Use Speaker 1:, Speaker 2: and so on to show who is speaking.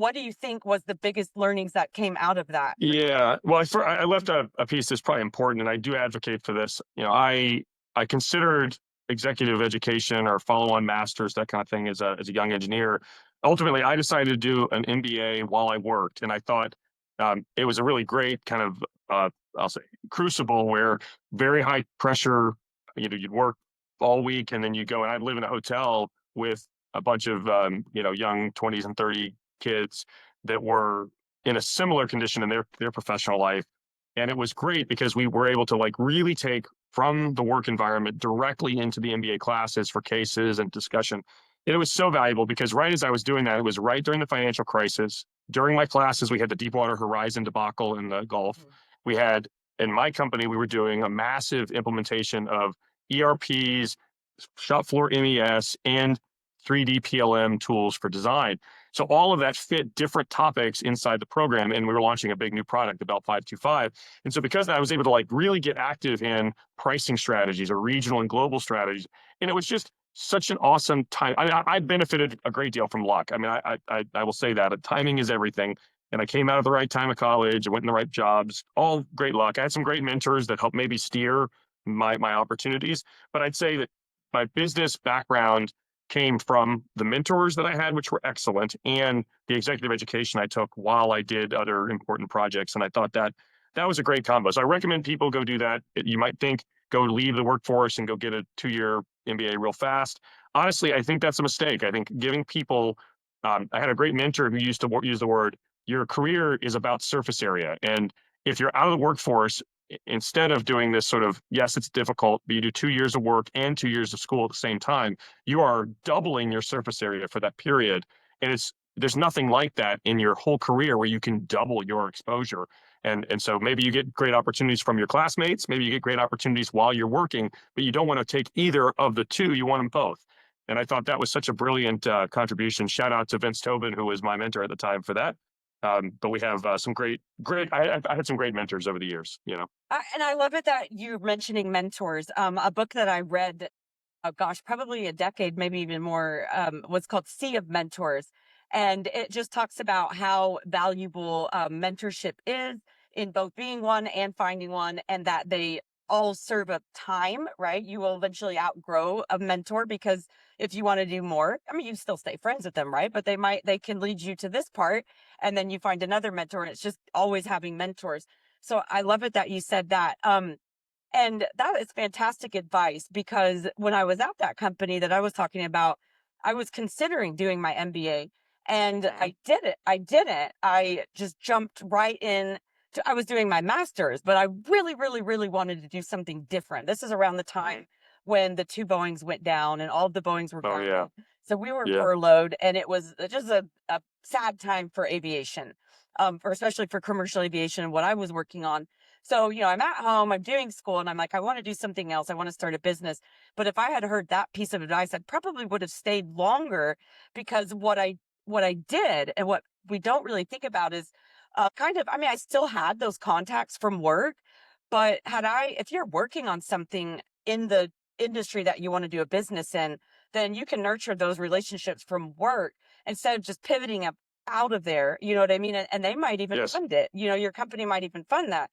Speaker 1: what do you think was the biggest learnings that came out of that?
Speaker 2: Yeah. Well, I left a piece that's probably important, and I do advocate for this. I considered executive education or follow-on masters, that kind of thing, as a young engineer. Ultimately, I decided to do an MBA while I worked, and I thought it was a really great kind of I'll say crucible where very high pressure. You'd work all week, and then you go. And I'd live in a hotel with a bunch of young 20s and 30 kids that were in a similar condition in their professional life. And it was great because we were able to like really take from the work environment directly into the MBA classes for cases and discussion. And it was so valuable because right as I was doing that, it was right during the financial crisis. During my classes, we had the Deepwater Horizon debacle in the Gulf.
Speaker 1: Mhm.
Speaker 2: We had in my company, we were doing a massive implementation of ERPs, shop floor MES, and 3D PLM tools for design. So all of that fit different topics inside the program, and we were launching a big new product, the Belt 525. And so because of that, I was able to like really get active in pricing strategies or regional and global strategies, and it was just such an awesome time. I benefited a great deal from luck. I mean, I will say that timing is everything. And I came out at the right time of college. I went in the right jobs. All great luck. I had some great mentors that helped maybe steer my opportunities. But I'd say that my business background came from the mentors that I had, which were excellent, and the executive education I took while I did other important projects. And I thought that that was a great combo. So I recommend people go do that. You might think go leave the workforce and go get a 2-year MBA real fast. Honestly, I think that's a mistake. I think giving people, I had a great mentor who used to use the word, your career is about surface area. And if you're out of the workforce, instead of doing this sort of, yes, it's difficult, but you do 2 years of work and 2 years of school at the same time, you are doubling your surface area for that period. And there's nothing like that in your whole career where you can double your exposure. And so maybe you get great opportunities from your classmates, maybe you get great opportunities while you're working, but you don't want to take either of the two, you want them both. And I thought that was such a brilliant contribution. Shout out to Vince Tobin, who was my mentor at the time for that. But we have some great. I had some great mentors over the years.
Speaker 1: And I love it that you're mentioning mentors. A book that I read, oh gosh, probably a decade, maybe even more, was called Sea of Mentors. And it just talks about how valuable mentorship is in both being one and finding one, and that they all serve a time, right? You will eventually outgrow a mentor because if you want to do more, I mean, you still stay friends with them, right? But they can lead you to this part, and then you find another mentor, and it's just always having mentors. So I love it that you said that. And that is fantastic advice because when I was at that company that I was talking about, I was considering doing my MBA and I did it. I didn't. I just jumped right in I was doing my master's, but I really, really, really wanted to do something different. This is around the time when the two Boeings went down and all of the Boeings were
Speaker 2: Oh yeah,
Speaker 1: grounded. So we were
Speaker 2: yeah.
Speaker 1: furloughed and it was just a sad time for aviation, for especially for commercial aviation and what I was working on. So, I'm at home, I'm doing school, and I'm like, I want to do something else. I want to start a business. But if I had heard that piece of advice, I probably would have stayed longer because what I did and what we don't really think about is kind of, I mean, I still had those contacts from work, but if you're working on something in the industry that you want to do a business in, then you can nurture those relationships from work instead of just pivoting up out of there. You know what I mean? And they might even
Speaker 2: Yes.
Speaker 1: fund it. Your company might even fund that.